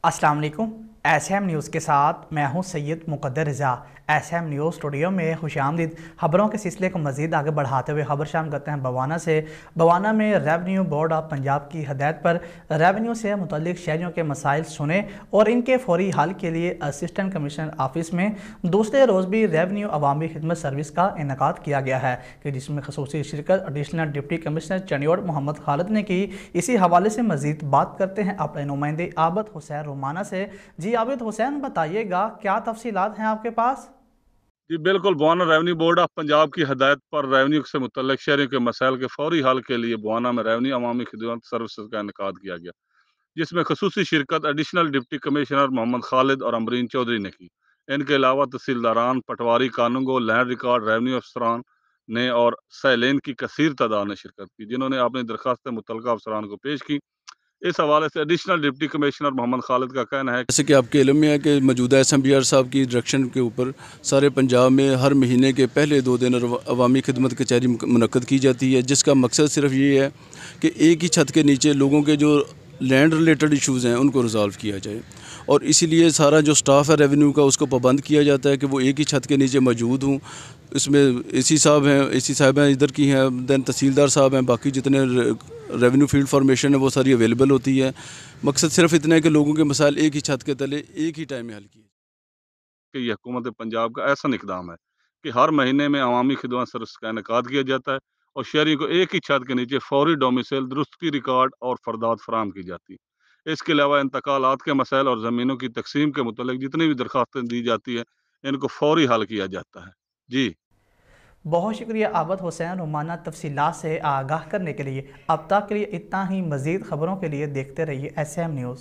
अस्सलाम वालेकुम। S M news के साथ मैं हूं सैयद मुक़द्दर रज़ा। एस एम न्यूज़ स्टूडियो में खुशामदीद। ख़बरों के सिलसिले को मज़ीद आगे बढ़ाते हुए ख़बर शाम करते हैं बवाना से। बवाना में रेवन्यू बोर्ड ऑफ पंजाब की हदायत पर रेवन्यू से मुतल्लिक़ शहरियों के मसाइल सुने और इनके फौरी हल के लिए असिस्टेंट कमिश्नर ऑफिस में दूसरे रोज़ भी रेवन्यू अवामी खिदमत सर्विस का इनेकाद किया गया है कि जिसमें खसूसी शिरकत additional deputy commissioner Chiniot Mohammad Khalid ने की। इसी हवाले से मज़ीद बात करते हैं अपने नुमाइंदे आबिद हुसैन रोमाना से। जी आबिद हुसैन, बताइएगा क्या तफसीलात हैं आपके पास? जी बिल्कुल, Bawana revenue board of Punjab की हदायत पर रेवन्यू से मुतल्लिक शहरियों के मसाइल के फौरी हल के लिए बवाना में रेवन्यू अवामी खिदमत सर्विसेज का इनेकाद किया गया, जिसमें खसूसी शिरकत additional deputy commissioner Mohammad Khalid और अमरीन चौधरी ने की। इनके अलावा तहसीलदारान, patwari, qanungo, land record, revenue अफसरान ने और सैलेन की कसीर तादाद ने शिरकत की, जिन्होंने अपनी दरखास्तें मुतलका अफसरान को पेश की। इस हवाले से additional deputy commissioner Mohammad Khalid का कहना है जैसे कि आपके इल्म में है कि मौजूदा SMBR साहब की डायरेक्शन के ऊपर सारे पंजाब में हर महीने के पहले 2 दिन अवामी खिदमत कचहरी मुनक्कद की जाती है, जिसका मकसद सिर्फ ये है कि एक ही छत के नीचे लोगों के जो लैंड रिलेटेड इश्यूज़ हैं उनको रिज़ॉल्व किया जाए। और इसीलिए सारा जो स्टाफ है रेवेन्यू का उसको पाबंद किया जाता है कि वो एक ही छत के नीचे मौजूद हूँ। इसमें AC साहब हैं, AC साहब इधर की हैं, दैन तहसीलदार साहब हैं, बाकी जितने रेवेन्यू फील्ड फॉर्मेशन है वो सारी अवेलेबल होती है। मकसद सिर्फ इतना है कि लोगों के मसाइल एक ही छत के तले एक ही टाइम में हल किए। कि ये हुकूमत पंजाब का ऐसा इक़दाम है कि हर महीने में अवामी खिदमत सर्विस का इनेकाद किया जाता है और शहरियों को एक ही छत के नीचे फौरी डोमिसाइल, दुरुस्ती रिकॉर्ड और फरदाद फराहम की जाती है। इसके अलावा इंतकालात के मसाइल और ज़मीनों की तकसीम के मुतल्लिक जितनी भी दरख्वास्तें दी जाती है, इनको फौरी हल किया जाता है। जी बहुत शुक्रिया आबिद हुसैन रोमाना तफसीलात से आगाह करने के लिए। अब तक के लिए इतना ही। मज़ीद ख़बरों के लिए देखते रहिए SM न्यूज़।